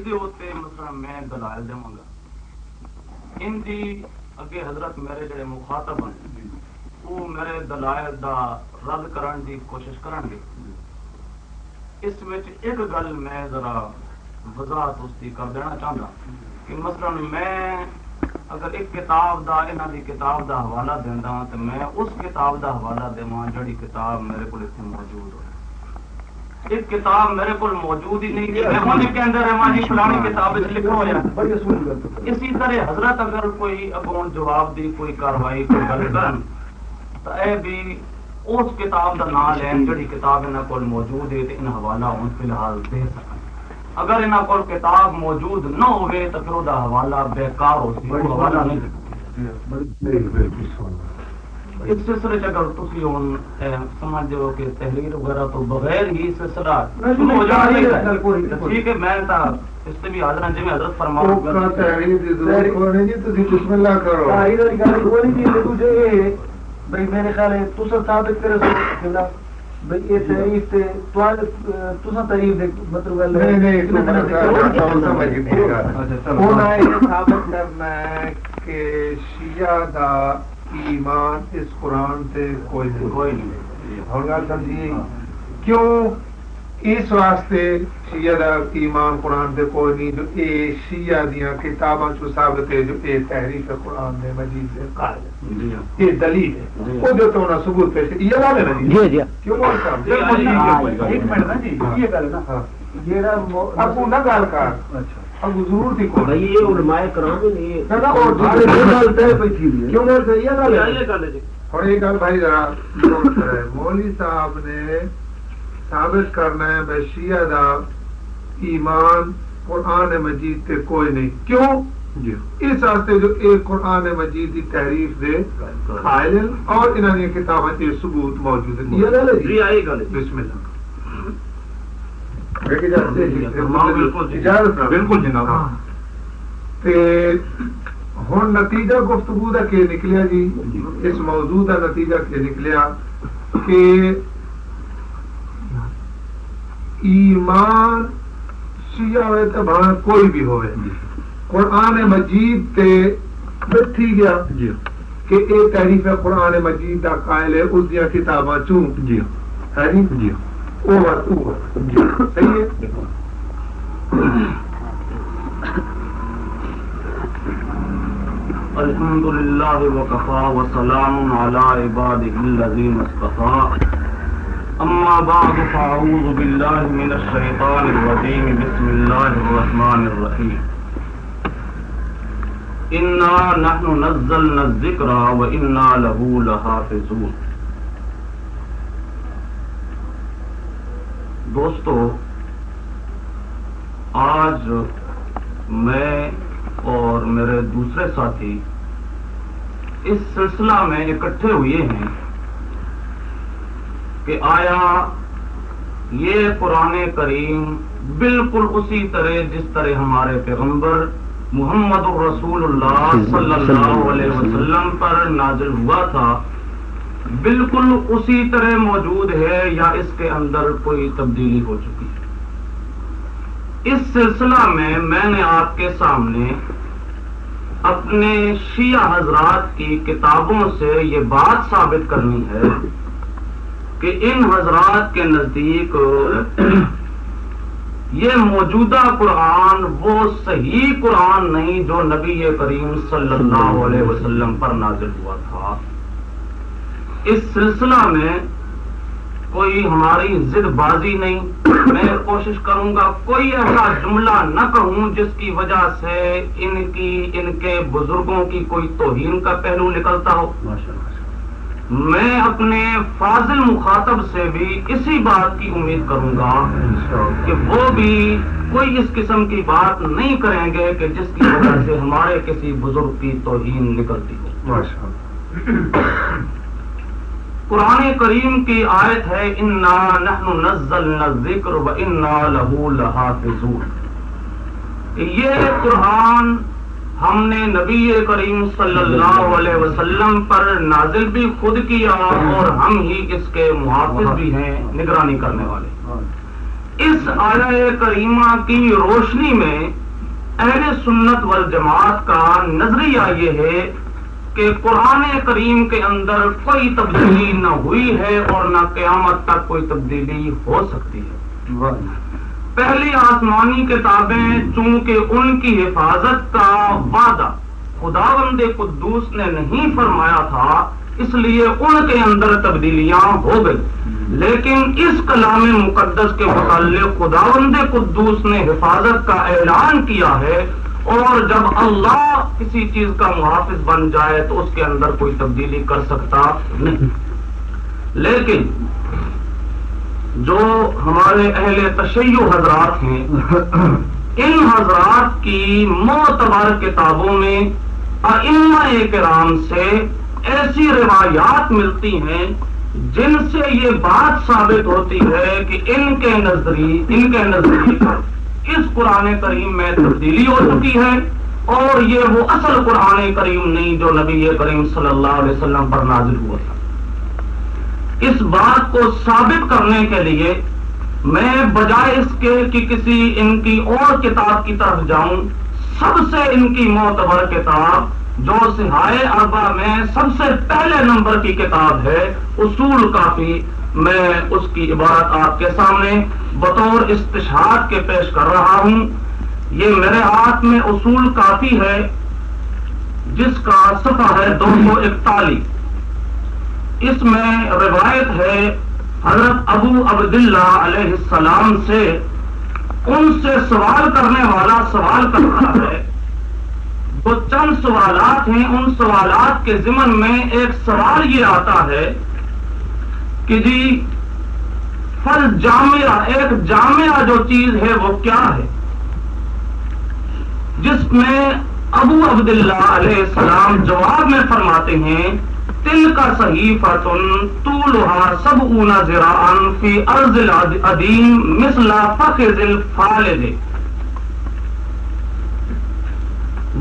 دے ہوتے مثلا میں دلائل دوں گا ان دی اگے حضرت میرے جڑے مخاطب ہیں وہ میرے دلائل دا رد کرن دی کوشش کرن گے. اس وچ ایک گل میں ذرا وضاحت اس کی کر دینا چاہتا کہ مثلا میں اگر ایک کتاب دا انہاں دی کتاب دا حوالہ دینا تو میں اس کتاب دا حوالہ دیواں جڑی کتاب میرے کو اتنے موجود ہو. ایک کتاب میرے کو موجود ہی نہیں ہے کے اندر ہے فلانی کتاب لکھا ہوا. اسی طرح حضرت اگر کوئی اگوں جواب دی کوئی کاروائی کوئی گل کرن تو اے بھی اس کتاب دا نام لین جڑی کتاب انہاں کول موجود ہے تے ان حوالہ ہن فی الحال دے سکن. اگر انہاں کول کتاب موجود نہ ہوئے تو پھر وہ حوالہ بیکار ہو سی حوالہ نہیں دے. اس سلسلے اگر تسی ہن سمجھ ہو کہ تحریر وغیرہ تو بغیر ہی سلسلہ شروع ہو جائے ٹھیک ہے. میں تا اس سے بھی حاضر ہیں جی حضرت فرماؤ تحریر دی ضرورت کوئی نہیں جی تسی بسم اللہ کرو. تحریر دی گل کوئی نہیں جی دوجے بھئی میرے خیال ہے تسا ثابت کرے سو بھئی یہ تعریف تے تسا تعریف دے مطلب گل نہیں ہونا یہ ثابت کرنا ہے کہ شیعہ دا ایمان اس قرآن تے کوئی نہیں. اور گل سمجھیے کیوں اس واسطے شیعہ دا ایمان قرآن تے کوئی نہیں جو اے شیعہ دیاں کتاباں چو ثابت ہے جو اے تحریف قرآن دے مجید دے قائل ہے. یہ دلیل ہے وہ جو تو انہاں ثبوت پیش یہ گل ہے نا جی جی کیوں مول صاحب ایک منٹ نا جی یہ گل نا ہاں جیڑا اب نہ گل کر اب ضرور تھی کو بھائی یہ علماء کرام نے نہ نہ اور گل تے پئی تھی کیوں مول صاحب یہ گل ہے جی. اور یہ گل بھائی ذرا نوٹ کرے مولوی صاحب نے ثابت کرنا ہے بے شیعہ دا ایمان قرآن مجید تے کوئی نہیں. کیوں اس واسطے جو ایک قرآن مجید کی تحریف دے قائل اور انہوں نے کتابیں کے ثبوت موجود ہیں. یہ گل ہے بسم اللہ بالکل جناب. ہوں نتیجہ گفتگو کا کہ نکلیا جی اس موضوع کا نتیجہ کہ نکلیا کہ ایمان شیعہ ہوئے تو بھاں کوئی بھی ہوئے قرآن مجید تے بیٹھی گیا کہ اے تحریف قرآن مجید دا قائل ہے اس دیا کتاباں چوں جی ہے جی صحیح ہے. الحمدللہ وکفا وسلام علی عبادہ الذین اصطفى اما بعد فاعوذ باللہ من الشیطان الرجیم بسم اللہ الرحمن الرحیم انا نحن نزلنا الذکر وانا له لحافظون. دوستو آج میں اور میرے دوسرے ساتھی اس سلسلہ میں اکٹھے ہوئے ہیں کہ آیا یہ قرآن کریم بالکل اسی طرح جس طرح ہمارے پیغمبر محمد الرسول اللہ صلی اللہ علیہ وسلم پر نازل ہوا تھا بالکل اسی طرح موجود ہے یا اس کے اندر کوئی تبدیلی ہو چکی ہے. اس سلسلہ میں نے آپ کے سامنے اپنے شیعہ حضرات کی کتابوں سے یہ بات ثابت کرنی ہے کہ ان حضرات کے نزدیک یہ موجودہ قرآن وہ صحیح قرآن نہیں جو نبی کریم صلی اللہ علیہ وسلم پر نازل ہوا تھا. اس سلسلہ میں کوئی ہماری ضد بازی نہیں. میں کوشش کروں گا کوئی ایسا جملہ نہ کہوں جس کی وجہ سے ان کے بزرگوں کی کوئی توہین کا پہلو نکلتا ہو. میں اپنے فاضل مخاطب سے بھی اسی بات کی امید کروں گا کہ وہ بھی کوئی اس قسم کی بات نہیں کریں گے کہ جس کی وجہ سے ہمارے کسی بزرگ کی توہین نکلتی ہو. قرآن کریم کی آیت ہے انا نحن نزلنا الذکر وانا له لحافظون. یہ قرآن ہم نے نبی کریم صلی اللہ علیہ وسلم پر نازل بھی خود کیا اور ہم ہی اس کے محافظ بھی ہیں، نگرانی کرنے والے. اس آیہ کریمہ کی روشنی میں اہل سنت والجماعت کا نظریہ یہ ہے کہ قرآن کریم کے اندر کوئی تبدیلی نہ ہوئی ہے اور نہ قیامت تک کوئی تبدیلی ہو سکتی ہے۔ پہلی آسمانی کتابیں چونکہ ان کی حفاظت کا وعدہ خداوند قدوس نے نہیں فرمایا تھا، اس لیے ان کے اندر تبدیلیاں ہو گئی، لیکن اس کلام مقدس کے متعلق خداوند قدوس نے حفاظت کا اعلان کیا ہے، اور جب اللہ کسی چیز کا محافظ بن جائے تو اس کے اندر کوئی تبدیلی کر سکتا نہیں۔ لیکن جو ہمارے اہل تشیع حضرات ہیں، ان حضرات کی معتبر کتابوں میں ائمہ کرام سے ایسی روایات ملتی ہیں جن سے یہ بات ثابت ہوتی ہے کہ ان کے نزدیک اس قرآن کریم میں تبدیلی ہو چکی ہے، اور یہ وہ اصل قرآن کریم نہیں جو نبی کریم صلی اللہ علیہ وسلم پر نازل ہوا تھا۔ اس بات کو ثابت کرنے کے لیے میں بجائے اس کے کہ کسی ان کی اور کتاب کی طرف جاؤں، سب سے ان کی معتبر کتاب جو صحائح اربعہ میں سب سے پہلے نمبر کی کتاب ہے اصول کافی، میں اس کی عبارت آپ کے سامنے بطور استشہاد کے پیش کر رہا ہوں۔ یہ میرے ہاتھ میں اصول کافی ہے جس کا صفحہ ہے 241۔ اس میں روایت ہے حضرت ابو عبداللہ علیہ السلام سے، ان سے سوال کرنے والا سوال کر رہا ہے، تو چند سوالات ہیں، ان سوالات کے ضمن میں ایک سوال یہ آتا ہے کہ جی فل جامعہ، ایک جامعہ جو چیز ہے وہ کیا ہے، جس میں ابو عبداللہ علیہ السلام جواب میں فرماتے ہیں تلک صحیفۃ طولها 70 ذراعا فی ارض العدیم مثل فخذ الفالج۔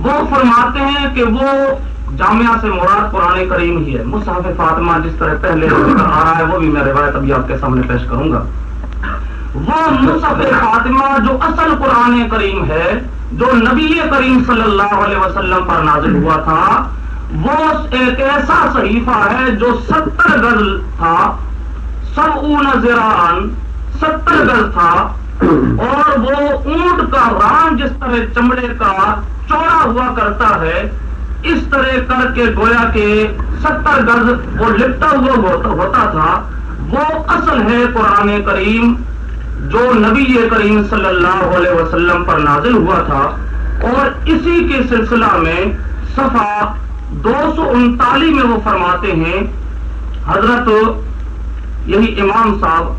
وہ فرماتے ہیں کہ وہ جامعہ سے مراد قرآن کریم ہی ہے، مصحف فاطمہ جس طرح پہلے آ رہا ہے وہ بھی میں روایت ابھی آپ کے سامنے پیش کروں گا۔ وہ مصحف فاطمہ جو اصل قرآن کریم ہے، جو نبی کریم صلی اللہ علیہ وسلم پر نازل ہوا تھا، وہ ایک ایسا صحیفہ ہے جو 70 گز تھا، 70 ذراعا 70 گز تھا، اور وہ اونٹ کا ران جس طرح چمڑے کا چوڑا ہوا کرتا ہے اس طرح کر کے گویا کہ 70 گز وہ لپٹا ہوا ہوتا تھا۔ وہ اصل ہے قرآن کریم جو نبی کریم صلی اللہ علیہ وسلم پر نازل ہوا تھا، اور اسی کے سلسلہ میں صفحہ 239 میں وہ فرماتے ہیں، حضرت یہی امام صاحب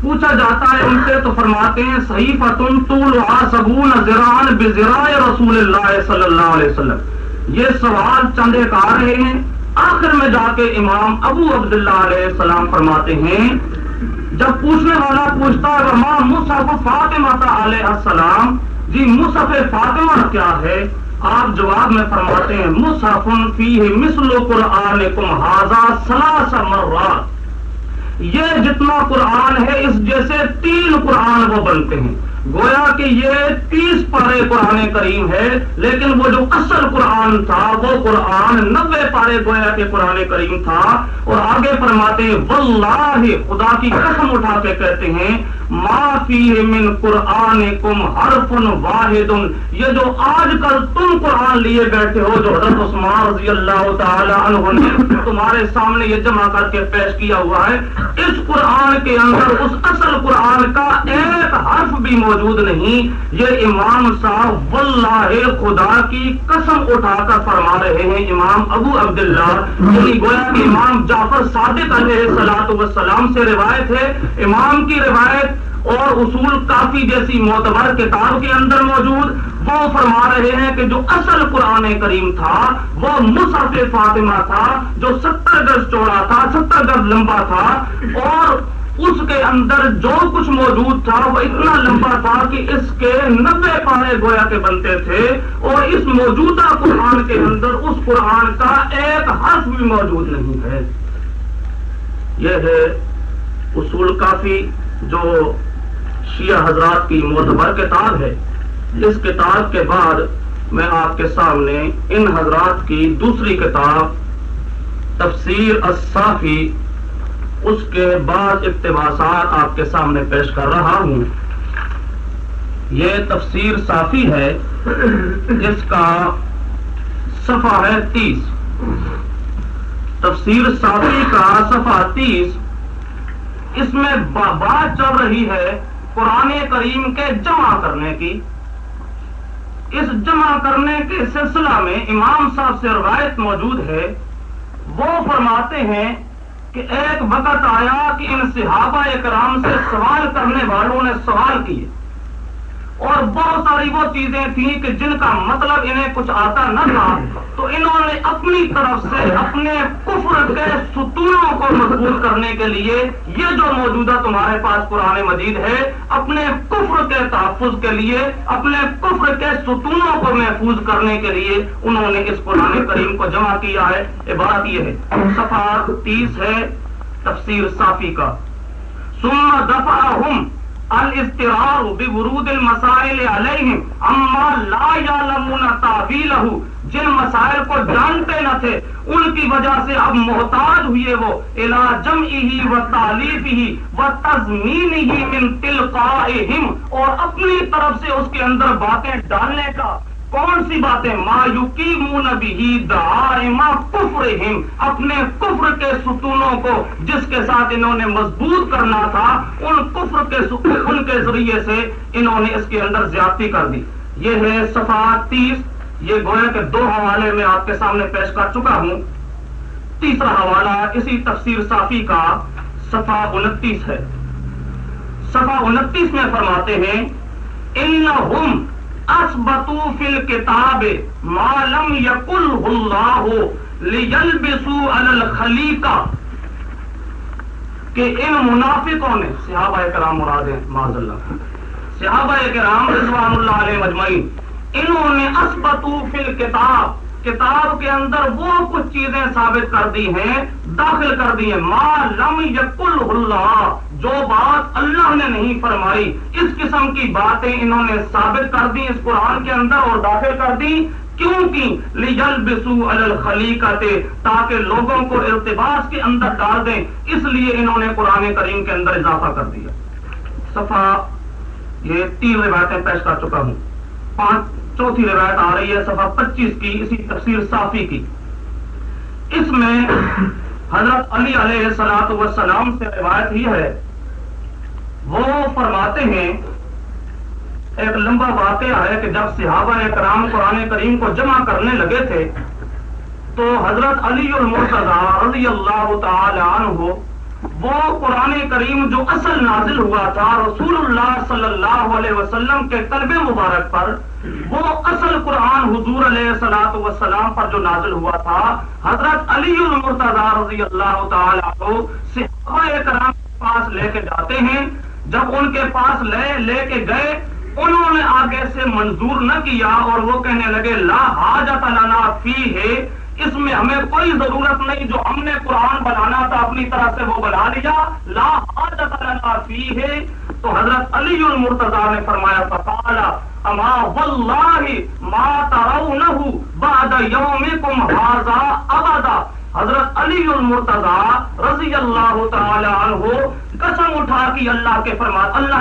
پوچھا جاتا ہے ان سے تو فرماتے ہیں صحیفۃ طولها 70 ذراعا بذراع رسول اللہ صلی اللہ علیہ وسلم۔ یہ سوال چند ایک آ رہے ہیں، آخر میں جا کے امام ابو عبداللہ علیہ السلام فرماتے ہیں، جب پوچھنے والا پوچھتا ہے وما مصحف فاطمہ علیہ السلام، جی مصحف فاطمہ کیا ہے، آپ جواب میں فرماتے ہیں مصحف فیہ مثل قرآنکم ھذا 3 مرات، یہ جتنا قرآن ہے اس جیسے 3 قرآن وہ بنتے ہیں۔ گویا کہ یہ 30 پارے قرآن کریم ہے، لیکن وہ جو اصل قرآن تھا وہ قرآن 90 پارے گویا کہ قرآن کریم تھا۔ اور آگے فرماتے ہیں واللہ، خدا کی قسم اٹھا کے کہتے ہیں ما فیہ من قرآنکم حرف واحد، یہ جو آج کل تم قرآن لیے بیٹھے ہو، جو حضرت عثمان رضی اللہ تعالی عنہ نے تمہارے سامنے یہ جمع کر کے پیش کیا ہوا ہے، اس قرآن کے اندر اس اصل قرآن کا ایک حرف بھی موجود نہیں۔ یہ امام صاحب واللہ خدا کی قسم اٹھا کر فرما رہے ہیں، امام ابو عبداللہ یعنی گویا کہ امام جعفر صادق علیہ السلام سے روایت ہے۔ امام کی روایت اور اصول کافی جیسی معتبر کتاب کے اندر موجود، وہ فرما رہے ہیں کہ جو اصل قرآن کریم تھا وہ مصحف فاطمہ تھا، جو 70 گز چوڑا تھا، 70 گز لمبا تھا، اور اس کے اندر جو کچھ موجود تھا وہ اتنا لمبا تھا کہ اس کے 90 پارے گویا کے بنتے تھے، اور اس موجودہ قرآن کے اندر اس قرآن کا ایک حرف بھی موجود نہیں ہے۔ یہ ہے اصول کافی جو شیعہ حضرات کی معتبر کتاب ہے۔ اس کتاب کے بعد میں آپ کے سامنے ان حضرات کی دوسری کتاب تفسیر الصافی، اس کے بعد اقتباسات آپ کے سامنے پیش کر رہا ہوں۔ یہ تفسیر صافی ہے، اس کا صفحہ ہے 30۔ تفسیر صافی کا صفحہ 30، اس میں بات چل رہی ہے قرآن کریم کے جمع کرنے کی۔ اس جمع کرنے کے سلسلہ میں امام صاحب سے روایت موجود ہے، وہ فرماتے ہیں کہ ایک وقت آیا کہ ان صحابہ کرام سے سوال کرنے والوں نے سوال کیے، اور بہت ساری وہ چیزیں تھیں کہ جن کا مطلب انہیں کچھ آتا نہ تھا، تو انہوں نے اپنی طرف سے اپنے کفر کے ستونوں کو مضبوط کرنے کے لیے یہ جو موجودہ تمہارے پاس قرآن مجید ہے، اپنے کفر کے تحفظ کے لیے، اپنے کفر کے ستونوں کو محفوظ کرنے کے لیے انہوں نے اس قرآن کریم کو جمع کیا ہے۔ عبارت یہ ہے، صفحہ 30 ہے تفسیر صافی کا، ثم دفعهم الاسترار بورود المسائل علیہم اما لا یعلمون تعویلہ، جن مسائل کو جانتے نہ تھے ان کی وجہ سے اب محتاج ہوئے وہ الی جمعہ و تالیفہ و تضمینہ من تلقائہم، اور اپنی طرف سے اس کے اندر باتیں ڈالنے کا۔ کون سی باتیں؟ ما یقیمون بہ دعائم کفرہم، اپنے کفر کے ستونوں کو جس کے ساتھ انہوں نے مضبوط کرنا تھا، ان کے ذریعے سے انہوں نے اس کے اندر زیادتی کر دی۔ یہ ہے صفحہ 30۔ یہ گویا کہ 2 حوالے میں آپ کے سامنے پیش کر چکا ہوں۔ تیسرا حوالہ اسی تفسیر صافی کا صفحہ 29 ہے۔ صفحہ 29 میں فرماتے ہیں، انہم اثبتوا فی الکتاب ما لم یقلہ اللہ لیلبسوا علی الخلیقہ، کہ ان منافقوں نے، صحابہ کرام مراد ہیں معاذ اللہ، صحابہ کرام رضوان اللہ علیہ مجمعین، انہوں نے اثبتوا فی الکتاب، کتاب کے اندر وہ کچھ چیزیں ثابت کر دی ہیں، داخل کر دی ہیں، ما لم یقلہ اللہ، جو بات اللہ نے نہیں فرمائی، اس قسم کی باتیں انہوں نے ثابت کر دی اس قرآن کے اندر اور داخل کر دی۔ کیوں کی؟ لیلبسوا علی الخلیقۃ، تاکہ لوگوں کو التباس کے اندر ڈال دیں، اس لیے انہوں نے قرآن کریم کے اندر اضافہ کر دیا۔ صفحہ یہ 3 روایتیں پیش کر چکا ہوں، چوتھی روایت آ رہی ہے صفحہ 25 کی، اسی تفسیر صافی کی۔ اس میں حضرت علی علیہ الصلوۃ والسلام سے روایت ہی ہے، وہ فرماتے ہیں، ایک لمبا واقعہ ہے کہ جب صحابہ کرام قرآن کریم کو جمع کرنے لگے تھے تو حضرت علی المرتضیٰ رضی اللہ تعالی عنہ وہ قرآن کریم جو اصل نازل ہوا تھا رسول اللہ صلی اللہ علیہ وسلم کے قلب مبارک پر، وہ اصل قرآن حضور علیہ الصلوۃ والسلام پر جو نازل ہوا تھا، حضرت علی المرتضیٰ رضی اللہ تعالی عنہ صحابہ کرام کے پاس لے کے جاتے ہیں۔ جب ان کے پاس لے کے گئے، انہوں نے آگے سے منظور نہ کیا اور وہ کہنے لگے لا حاجت لنا فیہ، اس میں ہمیں کوئی ضرورت نہیں، جو ہم نے قرآن بنانا تھا اپنی طرف سے وہ بنا لیا، لا حاجت لنا فیہ۔ تو حضرت علی المرتضیٰ نے فرمایا فقال اما واللہ ما ترونہ بعد یومکم ھذا ابدا، حضرت علی المرتضیٰ رضی اللہ تعالی عنہ قسم اٹھا کے اللہ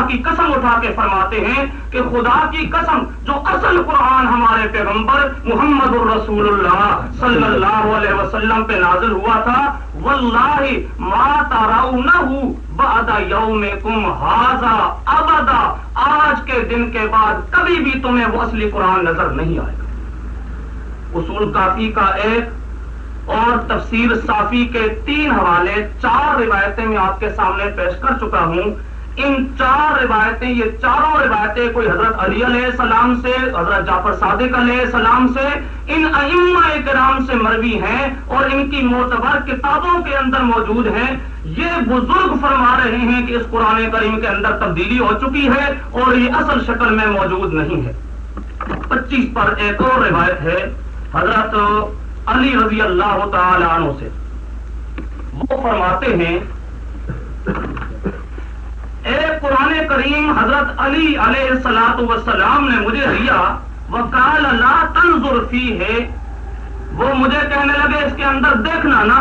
کی قسم اٹھا کے فرماتے ہیں کہ خدا کی قسم، جو اصل قرآن ہمارے پیغمبر محمد الرسول اللہ صلی اللہ علیہ وسلم پہ نازل ہوا تھا، واللہ ما ترونہ بعد یومکم ھذا ابدا، آج کے دن کے بعد کبھی بھی تمہیں وہ اصلی قرآن نظر نہیں آئے گا۔ اصول کافی کا 1 اور تفسیر صافی کے 3 حوالے، 4 روایتیں میں آپ کے سامنے پیش کر چکا ہوں۔ ان 4 روایتیں، یہ چاروں روایتیں کوئی حضرت علی علیہ السلام سے، حضرت جعفر صادق علیہ السلام سے، ان ائمہ کرام سے مروی ہیں اور ان کی معتبر کتابوں کے اندر موجود ہیں۔ یہ بزرگ فرما رہے ہیں کہ اس قرآن کریم کے اندر تبدیلی ہو چکی ہے اور یہ اصل شکل میں موجود نہیں ہے۔ 25 پر ایک اور روایت ہے حضرت علی رضی اللہ تعالی عنہ سے، وہ فرماتے ہیں اے قرآن کریم حضرت علی علیہ الصلوۃ والسلام نے مجھے دیا، وقال لا تنظر فیہ، وہ مجھے کہنے لگے اس کے اندر دیکھنا نا،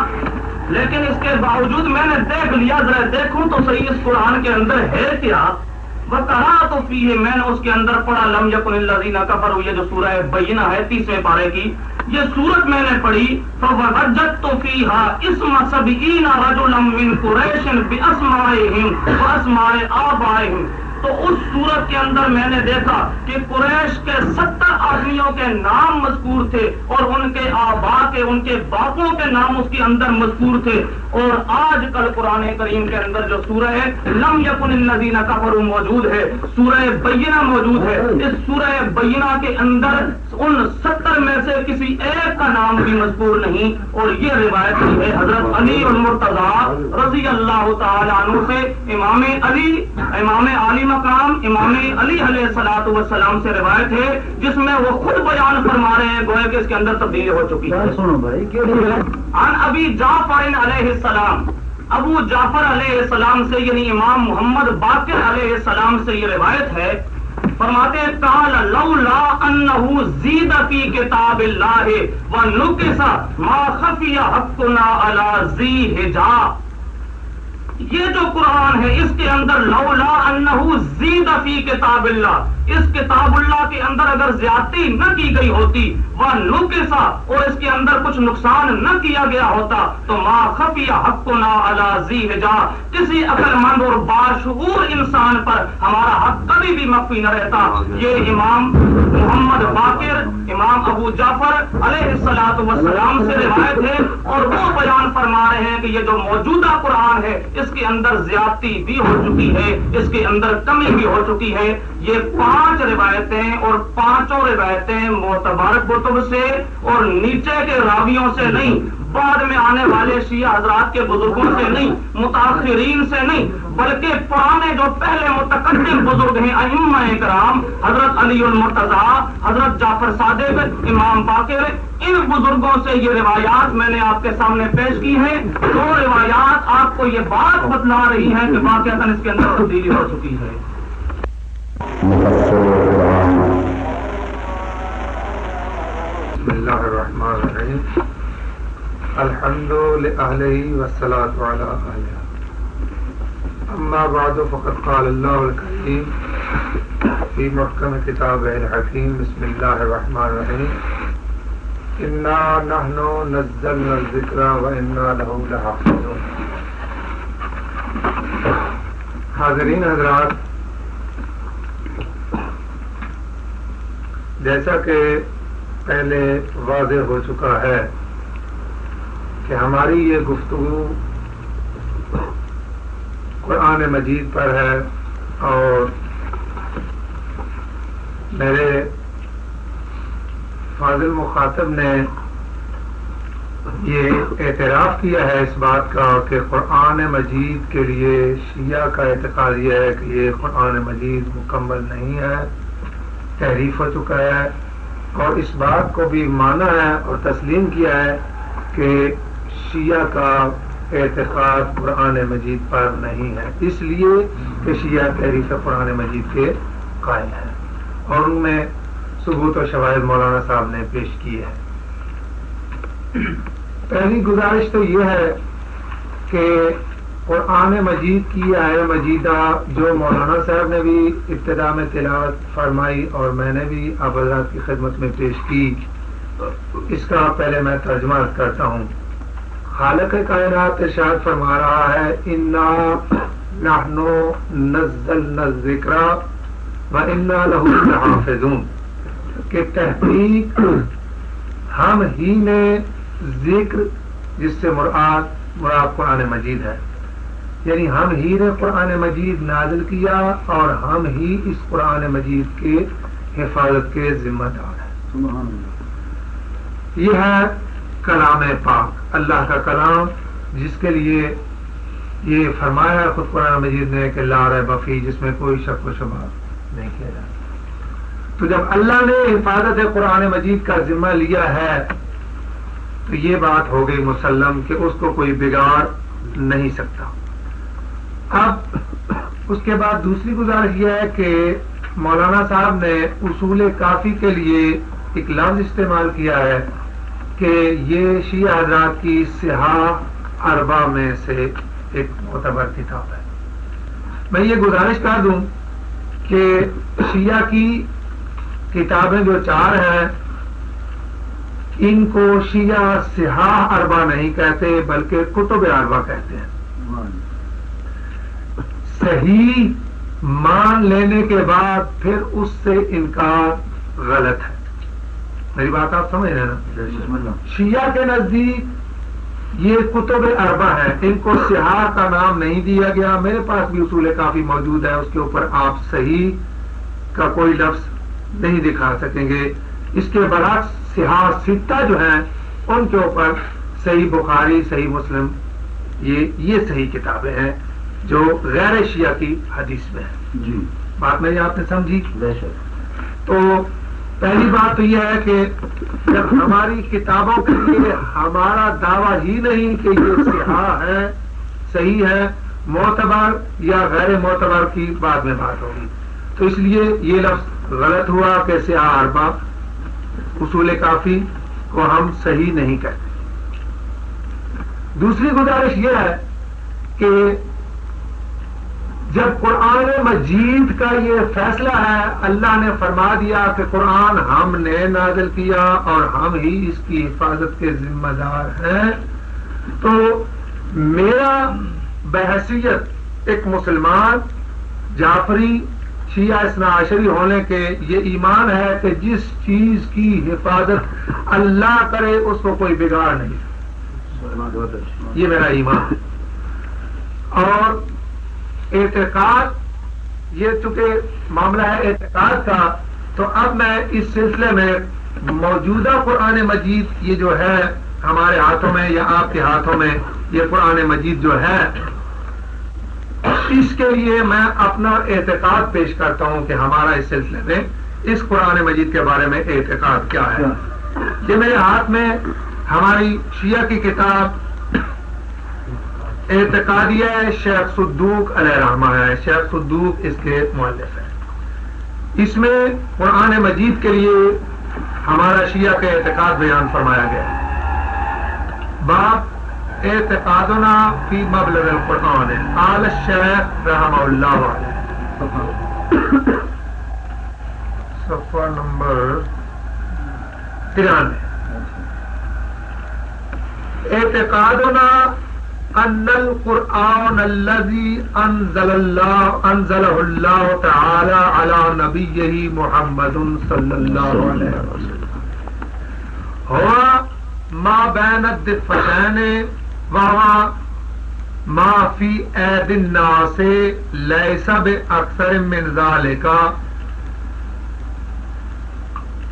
لیکن اس کے باوجود میں نے دیکھ لیا، ذرا دیکھوں تو صحیح اس قرآن کے اندر ہے کیا۔ وقرأت فیہ، میں نے اس کے اندر پڑھا لم یکن الذین کفروا، یہ جو سورہ بینہ ہے 30ویں پارے کی یہ سورت میں نے پڑھی، فوجدت فیہا اسم 70 رجلا من قریش باسمائہم واسماء آبائہم، تو اس سورت کے اندر میں نے دیکھا کہ قریش کے 70 آدمیوں کے نام مذکور تھے اور ان کے آبا کے، ان کے باپوں کے نام اس کے اندر مذکور تھے۔ اور آج کل قرآن کریم کے اندر جو سورہ ہے لم یکن الذین کفروا موجود ہے، سورہ بینہ موجود ہے، اس سورہ بینہ کے اندر ان 70 میں سے کسی ایک کا نام بھی مذکور نہیں، اور یہ روایت کی ہے حضرت علی المرتضی رضی اللہ تعالی عنہ سے، امام علی مقام امام علی علیہ الصلوۃ والسلام سے روایت ہے، جس میں وہ خود بیان فرما رہے ہیں، گویا کہ اس کے اندر تبدیلی ہو چکی ہے۔ سنو بھائی عن ابی جعفر علیہ السلام، ابو جعفر علیہ السلام سے یعنی امام محمد باقر علیہ السلام سے یہ روایت ہے، فرماتے ہیں قال لولا انه زید فی کتاب اللہ ونقص ما خفی حقنا علی ذی حجا، یہ جو قرآن ہے اس کے اندر لولا انہ زید فی کتاب اللہ، اس کتاب اللہ کے اندر اگر زیادتی نہ کی گئی ہوتی، وہ نقصا، اور اس کے اندر کچھ نقصان نہ کیا گیا ہوتا، تو ما خفی حقنا علی ذی حجا، کسی عقل مند اور باشعور انسان پر ہمارا حق کبھی بھی مخفی نہ رہتا۔ یہ امام محمد باقر امام ابو جعفر علیہ الصلوۃ والسلام سے روایت ہے، اور وہ بیان فرما رہے ہیں کہ یہ جو موجودہ قرآن ہے اس کے اندر زیادتی بھی ہو چکی ہے، اس کے اندر کمی بھی ہو چکی ہے۔ یہ 5 روایتیں اور 5 روایتیں معتبر کتب سے اور نیچے کے راویوں سے نہیں، بعد میں آنے والے شیعہ حضرات کے بزرگوں سے نہیں، متاخرین سے نہیں، بلکہ پرانے جو پہلے متقدم بزرگ ہیں ائمہ کرام، حضرت علی المرتضی، حضرت جعفر صادق، امام باقر، ان بزرگوں سے یہ روایات میں نے آپ کے سامنے پیش کی ہیں۔ 2 روایات آپ کو یہ بات بتلا رہی ہیں کہ واقعتاً اس کے اندر تبدیلی ہو چکی ہے۔ بسم اللہ الرحمن الرحیم، الحمد للہ والصلاة علی اہلہ، اما بعد فقد قال اللہ الکریم فی محکم کتابہ الحکیم، بسم اللہ الرحمن الرحیم، انا نحن نزلنا الذکر وانا لہ لحافظون۔ حاضرین حضرات، جیسا کہ پہلے واضح ہو چکا ہے کہ ہماری یہ گفتگو قرآن مجید پر ہے، اور میرے فاضل مخاطب نے یہ اعتراف کیا ہے اس بات کا کہ قرآن مجید کے لیے شیعہ کا اعتقاد یہ ہے کہ یہ قرآن مجید مکمل نہیں ہے، تحریف ہو چکا ہے، اور اس بات کو بھی مانا ہے اور تسلیم کیا ہے کہ شیعہ کا اعتقاد قرآن مجید پر نہیں ہے، اس لیے کہ شیعہ تحریف قرآن مجید کے قائل ہیں، اور ان میں ثبوت و شواہد مولانا صاحب نے پیش کی ہے۔ پہلی گزارش تو یہ ہے کہ قرآن مجید کی آیہ مجیدہ جو مولانا صاحب نے بھی ابتدا میں تلاوت فرمائی اور میں نے بھی آپ حضرات کی خدمت میں پیش کی، اس کا پہلے میں ترجمہ کرتا ہوں۔ خالق کائنات ارشاد فرما رہا ہے انا نحن نزلنا الذکر وانا لہ لحافظون، کہ تحقیق ہم ہی نے ذکر، جس سے مراد قرآن مجید ہے، یعنی ہم ہی نے قرآن مجید نازل کیا اور ہم ہی اس قرآن مجید کے حفاظت کے ذمہ دار ہیں۔ یہ ہے کلام پاک، اللہ کا کلام، جس کے لیے یہ فرمایا خود قرآن مجید نے کہ لا ریب فیہ، جس میں کوئی شک و شبہ نہیں کیا جاتا۔ تو جب اللہ نے حفاظت قرآن مجید کا ذمہ لیا ہے تو یہ بات ہو گئی مسلم کہ اس کو کوئی بگاڑ نہیں سکتا۔ اب اس کے بعد دوسری گزارش یہ ہے کہ مولانا صاحب نے اصول کافی کے لیے ایک لفظ استعمال کیا ہے کہ یہ شیعہ حضرات کی صحاح اربع میں سے ایک معتبر کتاب ہے. میں یہ گزارش کر دوں کہ شیعہ کی کتابیں جو 4 ہیں ان کو شیعہ صحاح اربع نہیں کہتے بلکہ کتب اربع کہتے ہیں. صحیح مان لینے کے بعد پھر اس سے انکار غلط ہے. میری بات آپ سمجھ رہے ہیں نا؟ شیعہ کے نزدیک یہ کتب اربع ہے، ان کو صحاح کا نام نہیں دیا گیا. میرے پاس بھی اصول کافی موجود ہے، اس کے اوپر آپ صحیح کا کوئی لفظ نہیں دکھا سکیں گے. اس کے برعکس صحاح ستہ جو ہیں ان کے اوپر صحیح بخاری، صحیح مسلم، یہ صحیح کتابیں ہیں جو غیر شیعہ کی حدیث میں ہیں. جی بات میری آپ نے سمجھی؟ بے شک. تو پہلی بات تو یہ ہے کہ جب ہماری کتابوں کے لیے ہمارا دعویٰ ہی نہیں کہ یہ صحاح ہے، صحیح ہے، معتبر یا غیر معتبر کی بعد میں بات ہوگی، تو اس لیے یہ لفظ غلط ہوا کہ صحاح اربع اصول کافی کو ہم صحیح نہیں کہتے. دوسری گزارش یہ ہے کہ جب قرآن مجید کا یہ فیصلہ ہے، اللہ نے فرما دیا کہ قرآن ہم نے نازل کیا اور ہم ہی اس کی حفاظت کے ذمہ دار ہیں، تو میرا بحیثیت ایک مسلمان جعفری شیعہ اثنا عشری ہونے کے یہ ایمان ہے کہ جس چیز کی حفاظت اللہ کرے اس کو کوئی بگاڑ نہیں. یہ میرا ایمان. اور اعتقاد، یہ چونکہ معاملہ ہے اعتقاد کا، تو اب میں اس سلسلے میں موجودہ قرآن مجید یہ جو ہے ہمارے ہاتھوں میں یا آپ کے ہاتھوں میں یہ قرآن مجید جو ہے، اس کے لیے میں اپنا اعتقاد پیش کرتا ہوں کہ ہمارا اس سلسلے میں اس قرآن مجید کے بارے میں اعتقاد کیا ہے. یہ میرے ہاتھ میں ہماری شیعہ کی کتاب اعتقادیہ شیخ صدوق علیہ رحمہ ہے. شیخ صدوق اس کے مؤلف ہیں. اس میں قرآن مجید کے لیے ہمارا شیعہ کا اعتقاد بیان فرمایا گیا. باب اعتقادنا فی مبلغ القرآن قال الشیخ رحمہ اللہ علیہ، صفحہ نمبر 93. اعتقادنا ان القرآن الذي انزله اللہ تعالی علی نبیہ محمد صلی اللہ علیہ وسلم هو ما بین الدفتین وهو ما فی اید الناس لیس باکثر من ذلک.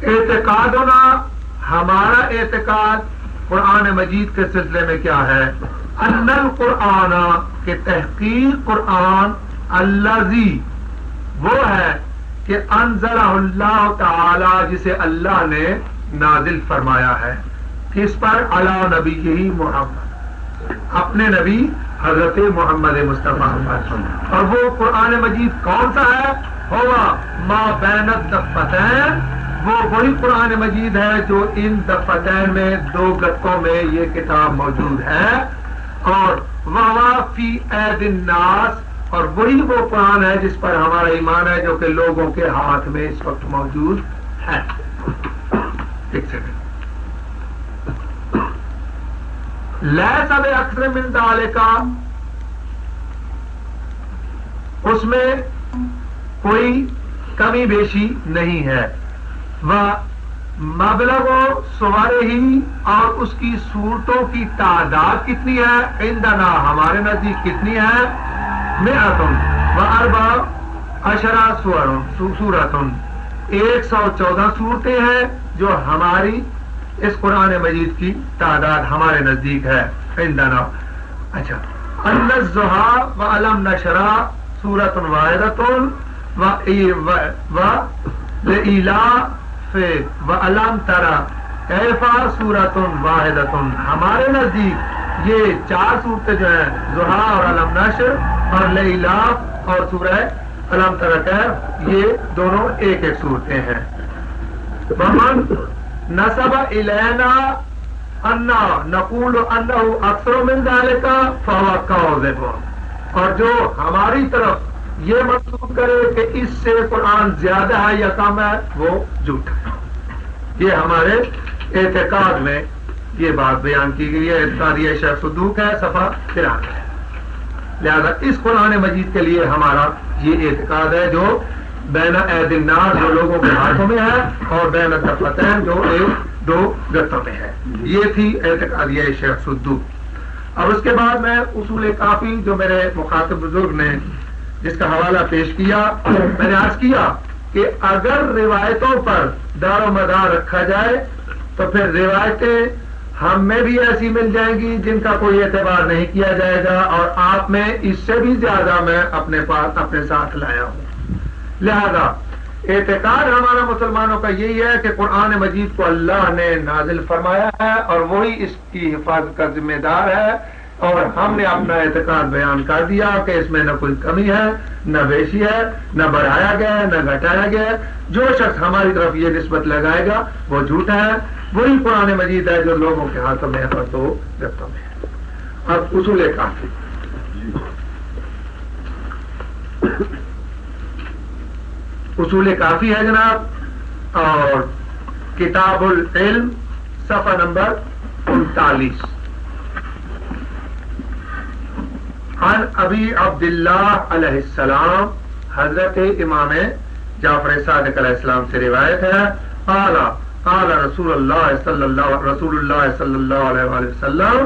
اعتقادنا، ہمارا اعتقاد قرآن مجید کے سلسلے میں کیا ہے؟ ان القرآن، کہ تحقیق قرآن، الذی، وہ ہے کہ انزلہ اللہ تعالی، جسے اللہ نے نازل فرمایا ہے. کس پر؟ علی نبی محمد، اپنے نبی حضرت محمد مصطفیٰ پر. اور وہ قرآن مجید کون سا ہے؟ ہوا ما بین الدفتین، وہ وہی قرآن مجید ہے جو ان دفتین میں 2 گتوں میں یہ کتاب موجود ہے. اور وہاں فی اید الناس، اور وہی وہ قرآن ہے جس پر ہمارا ایمان ہے جو کہ لوگوں کے ہاتھ میں اس وقت موجود ہے. ایک سیکنڈ. لیس باکثر من ذلک، اس میں کوئی کمی بیشی نہیں ہے. وہ مبلغ و سوارے ہی، اور اس کی صورتوں کی تعداد کتنی ہے؟ عندنا، ہمارے نزدیک کتنی ہے؟ 114 سورتن، 114 صورتیں ہیں جو ہماری اس قرآن مجید کی تعداد ہمارے نزدیک ہے. عندنا. اچھا. ان الضحیٰ وعلم نشرہ سورۃ واحدۃ وإیلاف وعلم ترى کیف سورۃ واحدۃ، ہمارے نزدیک یہ 4 صورتیں جو ہیں، ضحیٰ اور علم نشر اور لإیلاف اور سورہ الم تر کیف، یہ دونوں ایک ایک صورتیں ہیں. ومن نسب الینا انا نقول انہ اکثر من ذلک فہو کاذب، اور جو ہماری طرف یہ منسوب کرے کہ اس سے قرآن زیادہ ہے یا کم ہے وہ جھوٹا ہے. یہ ہمارے اعتقاد میں یہ بات بیان کی گئی ہے. اعتقادیہ شیخ صدوق ہے، صفحہ 93 ہے. لہذا اس قرآن مجید کے لیے ہمارا یہ اعتقاد ہے جو بین اید الناس جو لوگوں کے ہاتھوں میں ہے اور بین الدفتین جو ایک دو گتوں میں ہے. یہ تھی اعتقادیہ شیخ صدوق. اب اس کے بعد میں اصول کافی جو میرے مخاطب بزرگ نے جس کا حوالہ پیش کیا، میں نے عرض کیا کہ اگر روایتوں پر دار و مدار رکھا جائے تو پھر روایتیں ہم میں بھی ایسی مل جائیں گی جن کا کوئی اعتبار نہیں کیا جائے گا، اور آپ میں اس سے بھی زیادہ میں اپنے پاس اپنے ساتھ لایا ہوں. لہذا اعتقاد ہمارا مسلمانوں کا یہی ہے کہ قرآن مجید کو اللہ نے نازل فرمایا ہے اور وہی اس کی حفاظت کا ذمہ دار ہے، اور ہم نے اپنا اعتقاد بیان کر دیا کہ اس میں نہ کوئی کمی ہے نہ بیشی ہے، نہ بڑھایا گیا ہے نہ گھٹایا گیا ہے. جو شخص ہماری طرف یہ نسبت لگائے گا وہ جھوٹا ہے. وہی قرآن مجید ہے جو لوگوں کے ہاتھوں میں اور دو گتوں میں ہے. اب اصول کافی، اصول کافی ہے جناب، اور کتاب العلم صفحہ نمبر 39. عن ابی عبداللہ علیہ السلام، حضرت امام جعفر صادق علیہ السلام سے روایت ہے، قال رسول اللہ صلی اللہ علیہ وآلہ وسلم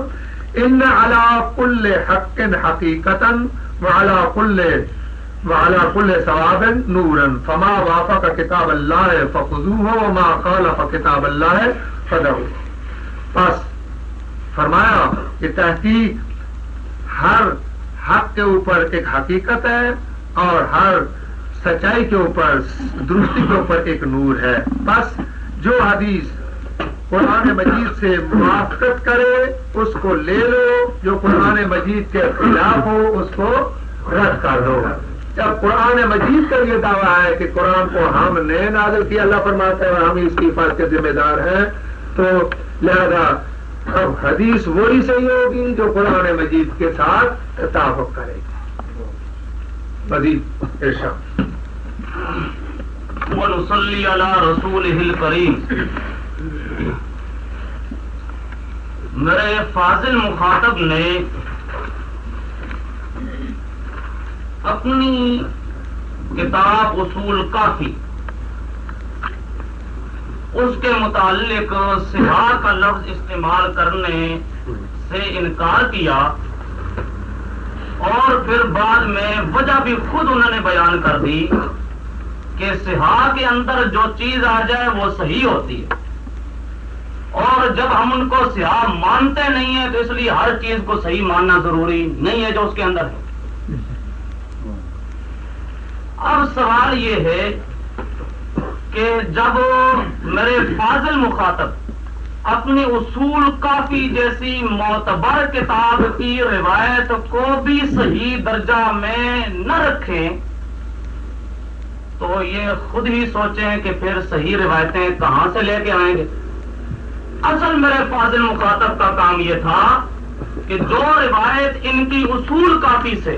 ان علی کل حق حقیقتا وعلى كل ثواب نورا فما وافق کتاب اللہ فخذوه وما خالف کتاب اللہ فدعوه. بس فرمایا کہ تحقیق ہر حق کے اوپر ایک حقیقت ہے اور ہر سچائی کے اوپر درستی کے اوپر ایک نور ہے. بس جو حدیث قرآن مجید سے موافقت کرے اس کو لے لو، جو قرآن مجید کے خلاف ہو اس کو رد کر دو. جب قرآن مجید کا یہ دعویٰ ہے کہ قرآن کو ہم نے نازل کیا، اللہ فرماتا ہے اور ہم اس کی حفاظت کے ذمہ دار ہیں، تو لہذا اب حدیث وہی صحیح ہوگی جو قرآن مجید کے ساتھ اتفاق کرے گی. مزید ارشاد. وَنُصَلِّي عَلَى رَسُولِهِ الْكَرِيمِ. میرے فاضل مخاطب نے اپنی کتاب اصول کافی اس کے متعلق صحاح کا لفظ استعمال کرنے سے انکار کیا، اور پھر بعد میں وجہ بھی خود انہوں نے بیان کر دی کہ صحاح کے اندر جو چیز آ جائے وہ صحیح ہوتی ہے، اور جب ہم ان کو صحاح مانتے نہیں ہیں تو اس لیے ہر چیز کو صحیح ماننا ضروری نہیں ہے جو اس کے اندر ہے. اب سوال یہ ہے کہ جب میرے فاضل مخاطب اپنی اصول کافی جیسی معتبر کتاب کی روایت کو بھی صحیح درجہ میں نہ رکھیں تو یہ خود ہی سوچیں کہ پھر صحیح روایتیں کہاں سے لے کے آئیں گے. اصل میرے فاضل مخاطب کا کام یہ تھا کہ جو روایت ان کی اصول کافی سے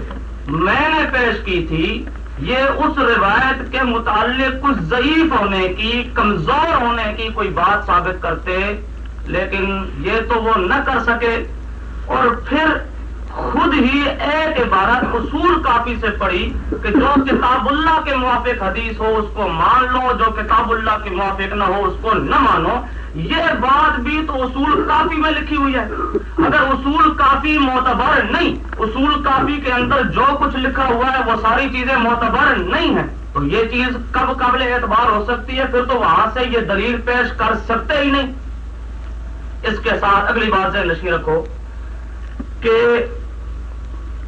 میں نے پیش کی تھی یہ اس روایت کے متعلق کچھ ضعیف ہونے کی، کمزور ہونے کی کوئی بات ثابت کرتے، لیکن یہ تو وہ نہ کر سکے، اور پھر خود ہی ایک عبارت اصول کافی سے پڑھی کہ جو کتاب اللہ کے موافق حدیث ہو اس کو مان لو، جو کتاب اللہ کے موافق نہ ہو اس کو نہ مانو. یہ بات بھی تو اصول کافی میں لکھی ہوئی ہے. اگر اصول کافی معتبر نہیں، اصول کافی کے اندر جو کچھ لکھا ہوا ہے وہ ساری چیزیں معتبر نہیں ہیں، تو یہ چیز کب قابل اعتبار ہو سکتی ہے؟ پھر تو وہاں سے یہ دلیل پیش کر سکتے ہی نہیں. اس کے ساتھ اگلی بات سے نشی رکھو کہ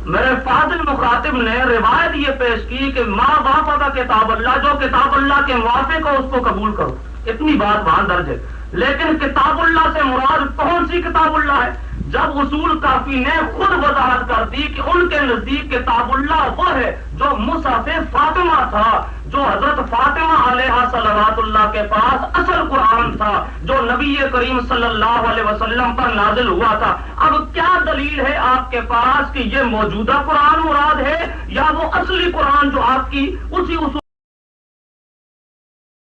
میرے فاضل مخاطب نے روایت یہ پیش کی کہ ما وافق کتاب اللہ، جو کتاب اللہ کے موافق ہو اس کو قبول کرو. اتنی بات وہاں درج ہے، لیکن کتاب اللہ سے مراد کون سی کتاب اللہ ہے؟ جب اصول کافی نے خود وضاحت کر دی کہ ان کے نزدیک کتاب اللہ وہ ہے جو مصحف فاطمہ تھا، جو حضرت فاطمہ علیہ صلوات اللہ کے پاس اصل قرآن تھا جو نبی کریم صلی اللہ علیہ وسلم پر نازل ہوا تھا، اب کیا دلیل ہے آپ کے پاس کہ یہ موجودہ قرآن مراد ہے یا وہ اصلی قرآن جو آپ کی اسی اصول